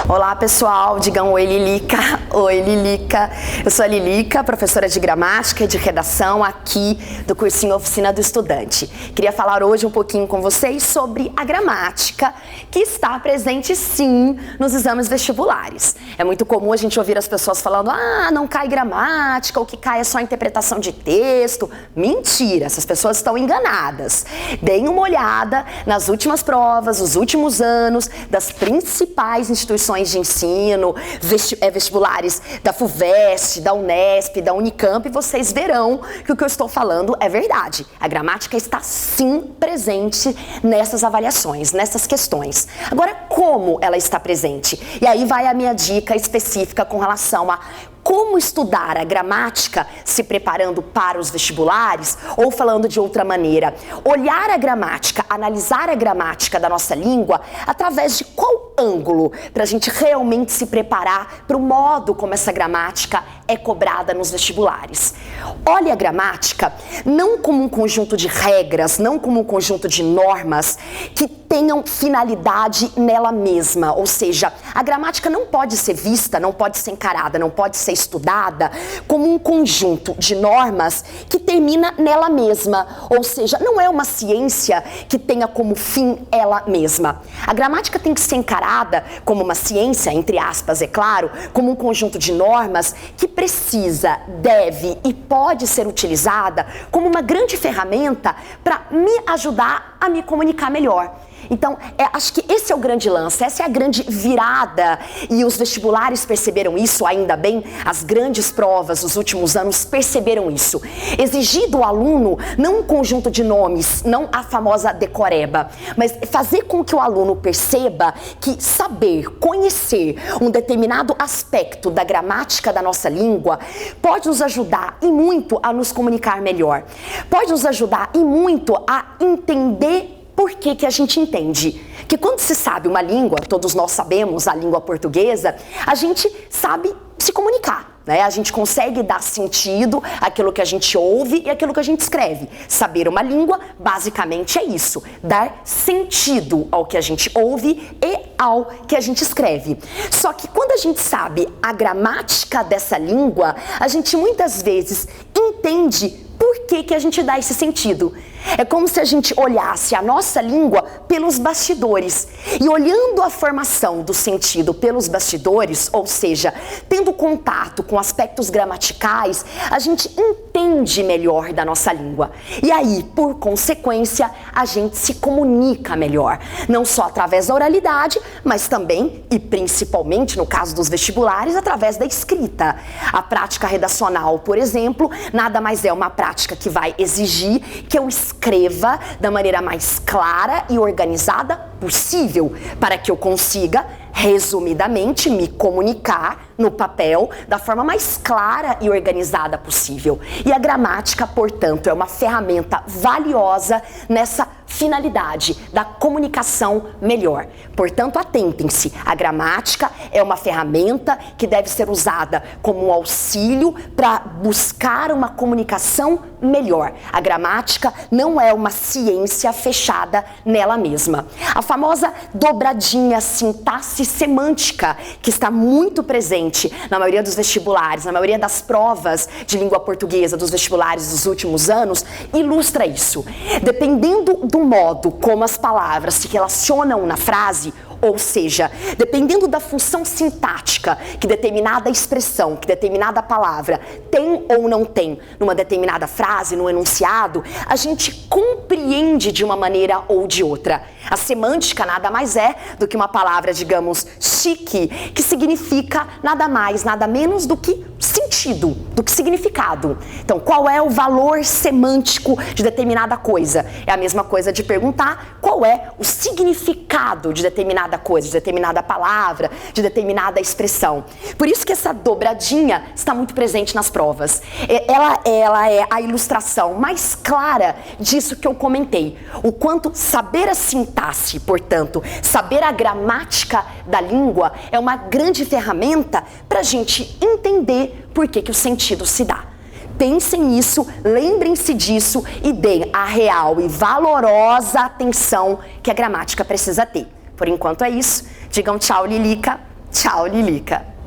Olá pessoal, digam oi Lilica, oi Lilica. Eu sou a Lilica, professora de gramática e de redação aqui do cursinho Oficina do Estudante. Queria falar hoje um pouquinho com vocês sobre a gramática, que está presente sim nos exames vestibulares. É muito comum a gente ouvir as pessoas falando, não cai gramática, o que cai é só interpretação de texto. Mentira, essas pessoas estão enganadas. Deem uma olhada nas últimas provas, os últimos anos, das principais instituições de ensino, vestibulares da FUVEST, da Unesp, da Unicamp, e vocês verão que o que eu estou falando é verdade. A gramática está sim presente nessas avaliações, nessas questões. Agora, como ela está presente? E aí vai a minha dica específica com relação a como estudar a gramática se preparando para os vestibulares, ou falando de outra maneira, olhar a gramática, analisar a gramática da nossa língua através de qual ângulo para a gente realmente se preparar para o modo como essa gramática é cobrada nos vestibulares. Olhe a gramática não como um conjunto de regras, não como um conjunto de normas que tenham finalidade nela mesma, ou seja, a gramática não pode ser vista, não pode ser encarada, não pode ser estudada como um conjunto de normas que termina nela mesma, ou seja, não é uma ciência que tenha como fim ela mesma. A gramática tem que ser encarada como uma ciência, entre aspas, é claro, como um conjunto de normas que precisa, deve e pode ser utilizada como uma grande ferramenta para me ajudar a me comunicar melhor. Então, acho que esse é o grande lance, essa é a grande virada, e os vestibulares perceberam isso, ainda bem, as grandes provas dos últimos anos perceberam isso. Exigir do aluno não um conjunto de nomes, não a famosa decoreba, mas fazer com que o aluno perceba que saber, conhecer um determinado aspecto da gramática da nossa língua pode nos ajudar e muito a nos comunicar melhor, pode nos ajudar e muito a entender por que a gente entende? Que quando se sabe uma língua, todos nós sabemos a língua portuguesa, a gente sabe se comunicar, né? A gente consegue dar sentido àquilo que a gente ouve e àquilo que a gente escreve. Saber uma língua, basicamente é isso, dar sentido ao que a gente ouve e ao que a gente escreve. Só que quando a gente sabe a gramática dessa língua, a gente muitas vezes entende por que a gente dá esse sentido. É como se a gente olhasse a nossa língua pelos bastidores. E olhando a formação do sentido pelos bastidores, ou seja, tendo contato com aspectos gramaticais, a gente entende melhor da nossa língua. E aí, por consequência, a gente se comunica melhor. Não só através da oralidade, mas também, e principalmente no caso dos vestibulares, através da escrita. A prática redacional, por exemplo, nada mais é uma prática que vai exigir que eu escreva da maneira mais clara e organizada possível, para que eu consiga, resumidamente, me comunicar no papel da forma mais clara e organizada possível. E a gramática, portanto, é uma ferramenta valiosa nessa finalidade da comunicação melhor. Portanto, atentem-se, a gramática é uma ferramenta que deve ser usada como um auxílio para buscar uma comunicação melhor. A gramática não é uma ciência fechada nela mesma. A famosa dobradinha sintaxe semântica, que está muito presente na maioria dos vestibulares, na maioria das provas de língua portuguesa dos vestibulares dos últimos anos, ilustra isso. Dependendo do modo como as palavras se relacionam na frase, ou seja, dependendo da função sintática que determinada expressão, que determinada palavra tem ou não tem numa determinada frase, no enunciado, a gente compreende de uma maneira ou de outra. A semântica nada mais é do que uma palavra, digamos, chique, que significa nada mais, nada menos do que sentido, do que significado. Então, qual é o valor semântico de determinada coisa? É a mesma coisa de perguntar qual é o significado de determinada coisa, de determinada palavra, de determinada expressão. Por isso que essa dobradinha está muito presente nas provas. Ela é a ilustração mais clara disso que eu comentei. O quanto saber a sintaxe, portanto, saber a gramática da língua é uma grande ferramenta para a gente entender por que o sentido se dá. Pensem nisso, lembrem-se disso e deem a real e valorosa atenção que a gramática precisa ter. Por enquanto é isso. Digam tchau, Lilica. Tchau, Lilica.